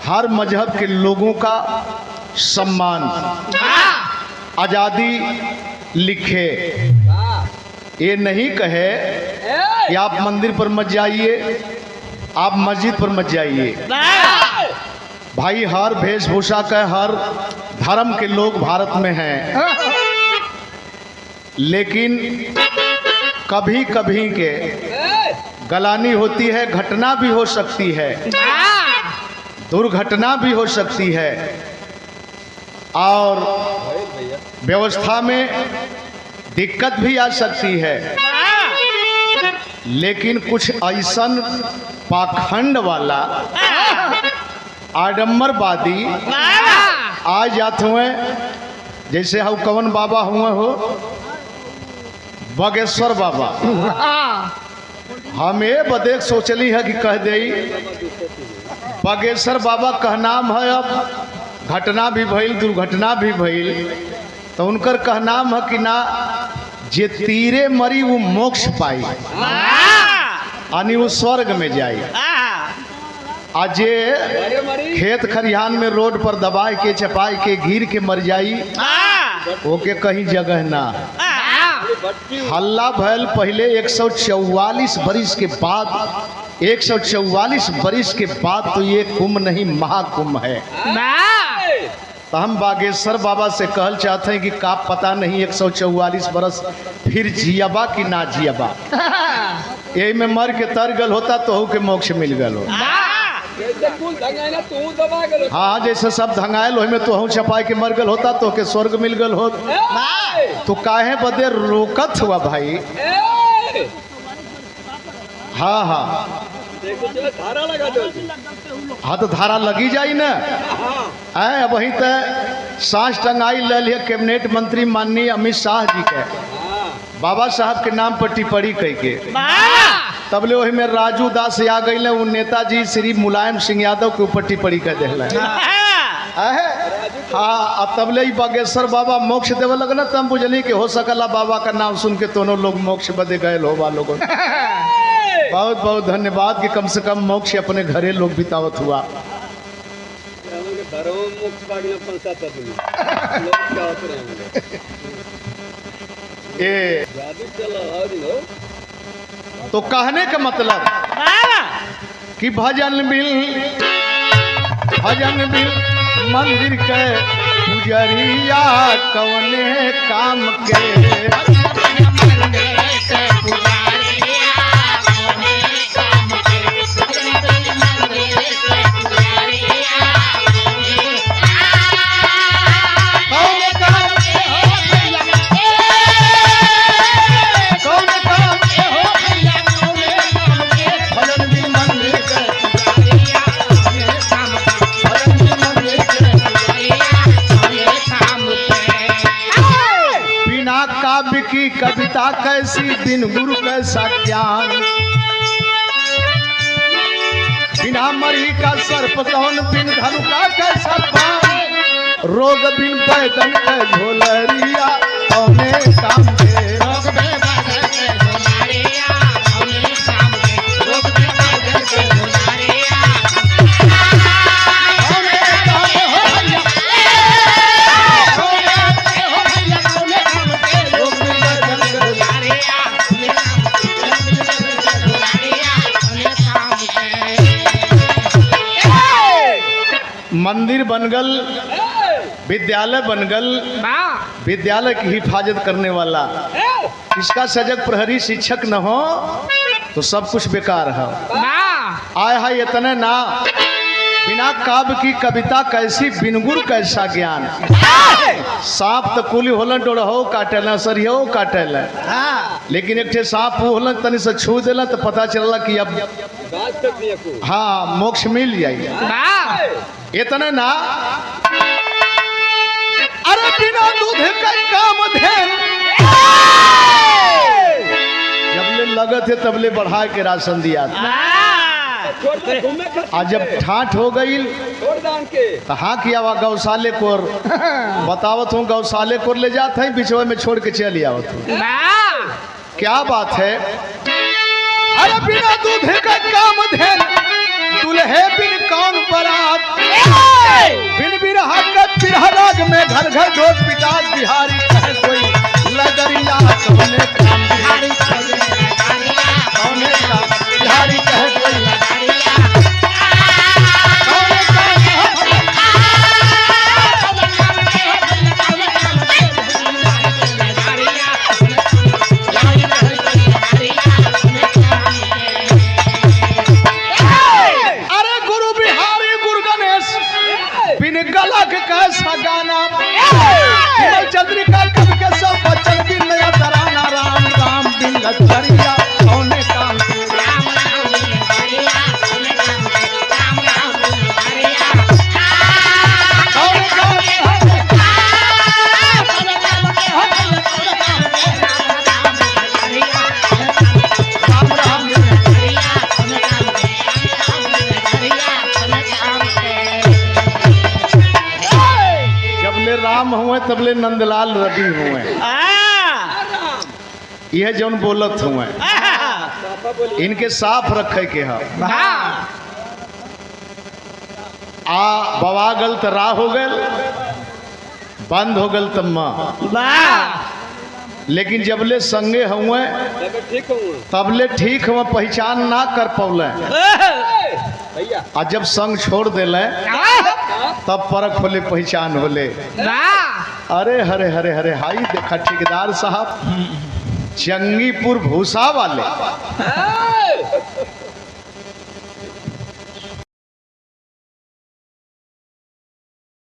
हर मजहब के लोगों का सम्मान, आज़ादी लिखे। ये नहीं कहे कि आप मंदिर पर मत जाइए, आप मस्जिद पर मत जाइए। भाई हर वेशभूषा का हर धर्म के लोग भारत में हैं, लेकिन कभी कभी के गलानी होती है, घटना भी हो सकती है, दुर्घटना भी हो सकती है और व्यवस्था में दिक्कत भी आ सकती है। लेकिन कुछ ऐसन पाखंड वाला आडम्बरवादी आ जाते हुए, जैसे हम कवन बाबा हुए हो, बागेश्वर बाबा। हम ये बदेख सोचली है कि कह दे बागेश्वर बाबा कह नाम है। अब घटना भी भइल, दुर्घटना भी भइल, तो उनकर कहनाम है कि ना जे तीरे मरी वो मोक्ष पाई, यानी वो स्वर्ग में जाई। आजे खेत खरिहान में रोड पर दबाई के चपाई के गिर के मर जाई, ओके कहीं जगह ना। हल्ला भैल पहले 144 बरिस के बाद, 144 बरिस के बाद तो ये कुंभ नहीं महाकुंभ है। तो हम बागेश्वर बाबा से कहल चाहते हैं कि का पता नहीं 144 बरस फिर जियाबा कि ना जियाबा। यही में मर के तर गल होता तो के मोक्ष मिल गल हो। हाँ, जैसे सब धंगायल में तो हूँ छपाई के मर गल होता तो के स्वर्ग मिल गल हो। तो काहे बदे रोकत हुआ भाई। हाँ हाँ हाँ, तो धारा लगी जाई ना। वहीं तक सांस टंगाई ले लिया कैबिनेट मंत्री माननीय अमित शाह जी के, बाबा साहब के नाम पर टिप्पणी कह के। तबले वही में राजू दास आ गई, वो नेताजी श्री मुलायम सिंह यादव के ऊपर टिप्पणी कर दिल। हाँ, अब तबले ही बागेश्वर बाबा मोक्ष देवे लगना, तब बुझली कि हो सकला बाबा का नाम सुन के दोनों लोग मोक्ष बदे गए हो लोगों। बहुत बहुत धन्यवाद कि कम से कम मोक्ष अपने घरे लोग बितावत हुआ। ये तो कहने का मतलब कि भजन बिल मंदिर के पुजरिया कवने काम के। की कविता कैसी, बिन गुरु कैसा ज्ञान, बिना मरी का सर्प कौन, बिन धनु का कैसा पान, रोग बिन बैदन के झोलरिया कौने काम के। रोग बिन बैदन के झोलरिया कौने काम के, रोग बिन बैदन के झोलरिया कौने काम हो। मंदिर बनगल, विद्यालय बनगल, विद्यालय की हिफाजत करने वाला, इसका सजग प्रहरी शिक्षक न हो तो सब कुछ बेकार है। आय है इतने ना, बिना काव्य की कविता कैसी, बिन गुरु कैसा ज्ञान। सांप तो कुली होलन डोरहो काटेला, सरियो काटेला, लेकिन एक ठे सांप होलन तनी से छू देला तो पता चलला कि अब हाँ मोक्ष मिल जाए। इतने ना, अरे बिना दूध का काम धेन, जबले लगत है तबले बढ़ा के राशन दिया। आज जब ठाठ हो गई तो हाँ किया हुआ गौशाले कोर बतावत हूँ, गौशाले कोर ले जाते हैं, बिचवा में छोड़ के चली आवत हूँ। क्या बात है। अरे बिना दूध का काम धेन, दुल्हे बिन घर घर ढोल पिटास बिहारी कहे कोई लगरिया कौने काम बिहारी कौने काम बिहारी कहे कोई गाना चंद्रिका कवि के सब बच्चन की नया तराना राम राम बिन लचरिया कौने काम राम हुए तबले नंदलाल रवि हुए यह जौन बोलत हुए इनके साफ रखे के है आ बवा गल तो रा हो गल बंद हो गल तब लेकिन जबले संगे हुए तबले ठीक हुए पहचान ना कर पौले आ जब संग छोड़ देले तब परख होले पहचान होले अरे हरे हरे हरे हाई देखा ठेकेदार साहब जंगीपुर भूसा वाले